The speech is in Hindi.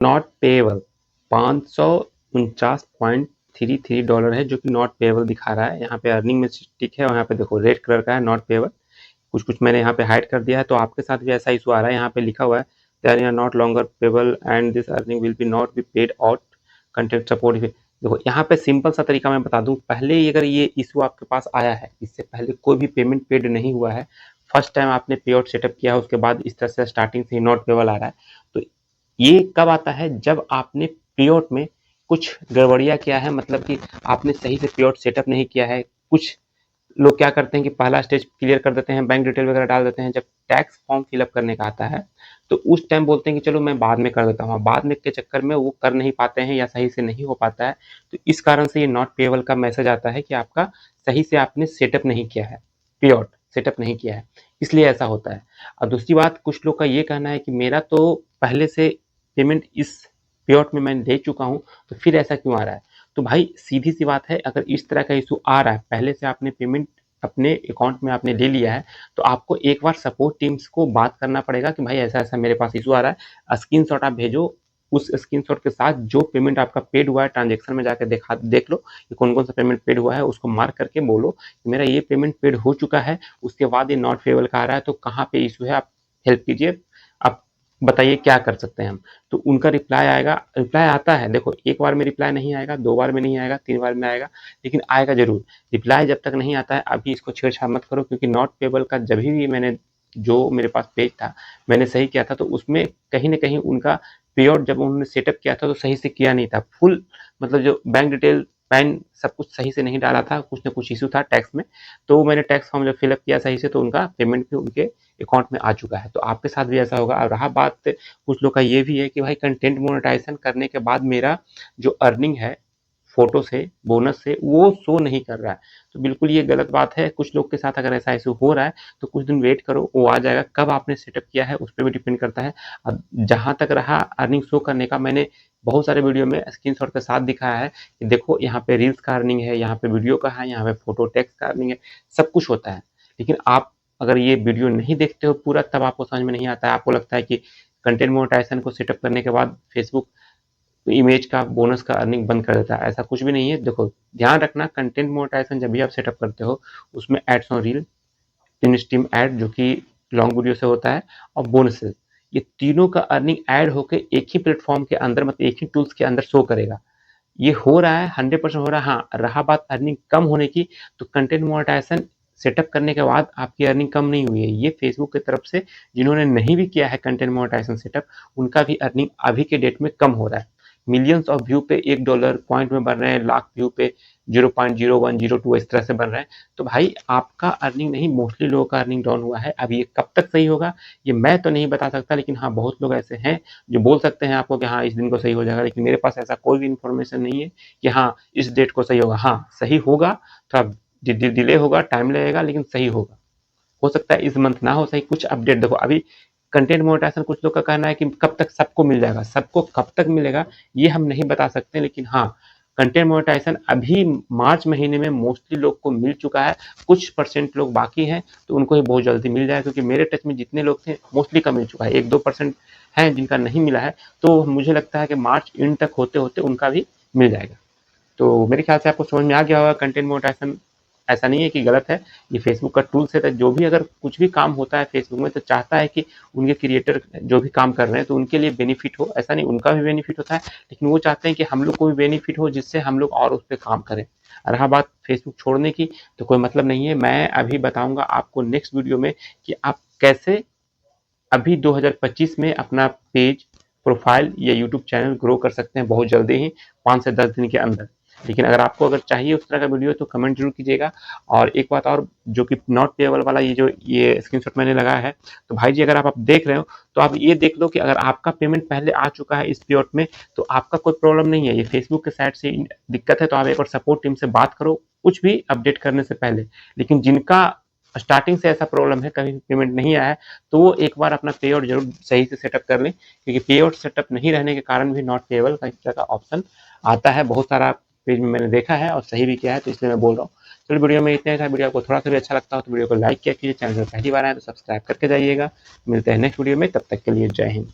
नॉट पेएबल $549.33 है, जो कि नॉट पेएबल दिखा रहा है। यहाँ पे अर्निंग में टिक है और यहाँ पे देखो रेड कलर का है नॉट पेएबल। कुछ मैंने यहाँ पे हाइड कर दिया है, तो आपके साथ भी ऐसा इशू आ रहा है। यहाँ पे लिखा हुआ है they are not longer payable and this earning will be not be paid out content support. देखो यहाँ पे सिंपल सा तरीका मैं बता दूं, पहले ही अगर ये इशू आपके पास आया है, इससे पहले कोई भी पेमेंट पेड नहीं हुआ है, फर्स्ट टाइम आपने पे आउट सेटअप किया है, उसके बाद इस तरह से स्टार्टिंग से ही नॉट पेएबल आ रहा है, तो ये कब आता है? जब आपने पे आउट में कुछ गड़बड़ियाँ किया है, मतलब कि आपने सही से पे आउट सेटअप नहीं किया है। कुछ लोग क्या करते हैं कि पहला स्टेज क्लियर कर देते हैं, बैंक डिटेल वगैरह डाल देते हैं, जब टैक्स फॉर्म फिलअप करने का आता है तो उस टाइम बोलते हैं कि चलो मैं बाद में कर देता हूँ, बाद में के चक्कर में वो कर नहीं पाते हैं या सही से नहीं हो पाता है, तो इस कारण से ये नॉट पेएबल का मैसेज आता है कि आपका सही से आपने सेटअप नहीं किया है, पे आउट सेटअप नहीं किया है, इसलिए ऐसा होता है। और दूसरी बात, कुछ लोग का ये कहना है कि मेरा तो पहले से पेमेंट इस पे आउट में मैं दे चुका हूँ, तो फिर ऐसा क्यों आ रहा है? तो भाई सीधी सी बात है, अगर इस तरह का इशू आ रहा है, पहले से आपने पेमेंट अपने अकाउंट में आपने ले लिया है, तो आपको एक बार सपोर्ट टीम्स को बात करना पड़ेगा कि भाई ऐसा ऐसा मेरे पास इशू आ रहा है, स्क्रीनशॉट आप भेजो, उस स्क्रीनशॉट के साथ जो पेमेंट आपका पेड हुआ है ट्रांजेक्शन में जाकर देख लो कि कौन कौन सा पेमेंट पेड हुआ है, उसको मार्क करके बोलो कि मेरा ये पेमेंट पेड हो चुका है, उसके बाद ये नॉट पेएबल का आ रहा है, तो कहाँ पे इशू है, आप हेल्प कीजिए, आप बताइए क्या कर सकते हैं हम। तो उनका रिप्लाई आएगा, रिप्लाई आता है, देखो एक बार में रिप्लाई नहीं आएगा, 2 बार में नहीं आएगा, 3 बार में आएगा, लेकिन आएगा जरूर। रिप्लाई जब तक नहीं आता है अभी इसको छेड़छाड़ मत करो, क्योंकि नॉट पेएबल का जब भी मैंने, जो मेरे पास पेज था मैंने सही किया था, तो उसमें कहीं ना कहीं उनका पे आउट जब उन्होंने सेटअप किया था तो सही से किया नहीं था, फुल मतलब जो बैंक डिटेल पैन सब कुछ सही से नहीं डाला था, कुछ ना कुछ इशू था टैक्स में, तो मैंने टैक्स फॉर्म जब फिलअप किया सही से, तो उनका पेमेंट भी उनके अकाउंट में आ चुका है। तो आपके साथ भी ऐसा होगा। और रहा बात, कुछ लोग का ये भी है कि भाई कंटेंट मोनेटाइजेशन करने के बाद मेरा जो अर्निंग है फोटो से, बोनस से, वो शो नहीं कर रहा है, तो बिल्कुल ये गलत बात है। कुछ लोग के साथ अगर ऐसा इशू हो रहा है तो कुछ दिन वेट करो, वो आ जाएगा। कब आपने सेटअप किया है उस पर भी डिपेंड करता है। अब जहां तक रहा अर्निंग शो करने का, मैंने बहुत सारे वीडियो में स्क्रीनशॉट के साथ दिखाया है कि देखो यहाँ पे रील्स का अर्निंग है, यहाँ पे वीडियो का है, यहाँ पे फोटो टेक्स्ट का अर्निंग है, सब कुछ होता है। लेकिन आप अगर ये वीडियो नहीं देखते हो पूरा, तब आपको समझ में नहीं आता है, आपको लगता है कि कंटेंट मोनेटाइजेशन को सेटअप करने के बाद फेसबुक इमेज का बोनस का अर्निंग बंद कर देता है। ऐसा कुछ भी नहीं है। देखो ध्यान रखना, कंटेंट मोनेटाइजेशन जब भी आप सेटअप करते हो उसमें ads on reel, in stream ad जो कि लॉन्ग वीडियो से होता है, और बोनसेस, ये तीनों का अर्निंग ऐड होकर एक ही प्लेटफॉर्म के अंदर, मतलब एक ही टूल्स के अंदर शो करेगा। ये हो रहा है, 100% हो रहा है। हाँ, रहा बात अर्निंग कम होने की, तो कंटेंट मोनेटाइजेशन सेटअप करने के बाद आपकी अर्निंग कम नहीं हुई है, ये फेसबुक की तरफ से जिन्होंने नहीं भी किया है कंटेंट मोनेटाइजेशन सेटअप, उनका भी अर्निंग अभी के डेट में कम हो रहा है। मिलियंस ऑफ व्यू पे $1 पॉइंट में बन रहे हैं, लाख व्यू पे 0.0102 इस तरह से बन रहे हैं। तो भाई आपका अर्निंग नहीं, मोस्टली लोगों का अर्निंग डाउन हुआ है। अब ये कब तक सही होगा ये मैं तो नहीं बता सकता, लेकिन हाँ बहुत लोग ऐसे हैं जो बोल सकते हैं आपको कि हाँ इस दिन को सही हो जाएगा, लेकिन मेरे पास ऐसा कोई भी इन्फॉर्मेशन नहीं है कि हाँ इस डेट को सही होगा। हाँ सही होगा, थोड़ा डिले होगा, टाइम लगेगा, लेकिन सही होगा। हो सकता है इस मंथ ना हो सही, कुछ अपडेट देखो अभी कंटेंट मोनेटाइजेशन कुछ लोग का कहना है कि कब तक सबको मिल जाएगा, सबको कब तक मिलेगा ये हम नहीं बता सकते, लेकिन हाँ कंटेंट मोनेटाइजेशन अभी मार्च महीने में मोस्टली लोग को मिल चुका है, कुछ परसेंट लोग बाकी हैं, तो उनको ही बहुत जल्दी मिल जाएगा, क्योंकि मेरे टच में जितने लोग थे मोस्टली का मिल चुका है, 1-2% हैं जिनका नहीं मिला है, तो मुझे लगता है कि मार्च एंड तक होते होते उनका भी मिल जाएगा। तो मेरे ख्याल से आपको समझ में आ गया होगा कंटेंट मोनेटाइजेशन ऐसा नहीं है कि गलत है, ये फेसबुक का टूल्स है, तो जो भी अगर कुछ भी काम होता है फेसबुक में तो चाहता है कि उनके क्रिएटर जो भी काम कर रहे हैं तो उनके लिए बेनिफिट हो, ऐसा नहीं उनका भी बेनिफिट होता है, लेकिन वो चाहते हैं कि हम लोग को भी बेनिफिट हो, जिससे हम लोग और उस पर काम करें। रहा बात फेसबुक छोड़ने की, तो कोई मतलब नहीं है, मैं अभी बताऊंगा आपको नेक्स्ट वीडियो में कि आप कैसे अभी 2025 में अपना पेज, प्रोफाइल या यूट्यूब चैनल ग्रो कर सकते हैं बहुत जल्दी ही, 5 से 10 दिन के अंदर। लेकिन अगर चाहिए उस तरह का वीडियो तो कमेंट जरूर कीजिएगा। और एक बात और, जो कि नॉट पेएबल वाला ये स्क्रीनशॉट मैंने लगाया है, तो भाई जी अगर आप देख रहे हो तो आप ये देख लो कि अगर आपका पेमेंट पहले आ चुका है इस पेआउट में तो आपका कोई प्रॉब्लम नहीं है, ये फेसबुक के साइड से दिक्कत है, तो आप एक बार सपोर्ट टीम से बात करो कुछ भी अपडेट करने से पहले। लेकिन जिनका स्टार्टिंग से ऐसा प्रॉब्लम है, कभी पेमेंट नहीं आया है, तो वो एक बार अपना पे आउट जरूर सही से सेटअप कर लें, क्योंकि पे आउट सेटअप नहीं रहने के कारण भी नॉट पेएबल का इस तरह का ऑप्शन आता है। बहुत सारा पेज में मैंने देखा है और सही भी किया है, तो इसलिए मैं बोल रहा हूँ। चलो वीडियो में इतना ही था। वीडियो आपको थोड़ा सा भी अच्छा लगता हो तो वीडियो को लाइक किया कीजिए, चैनल पर पहली बार आए तो सब्सक्राइब करके जाइएगा। मिलते हैं नेक्स्ट वीडियो में, तब तक के लिए जय हिंद।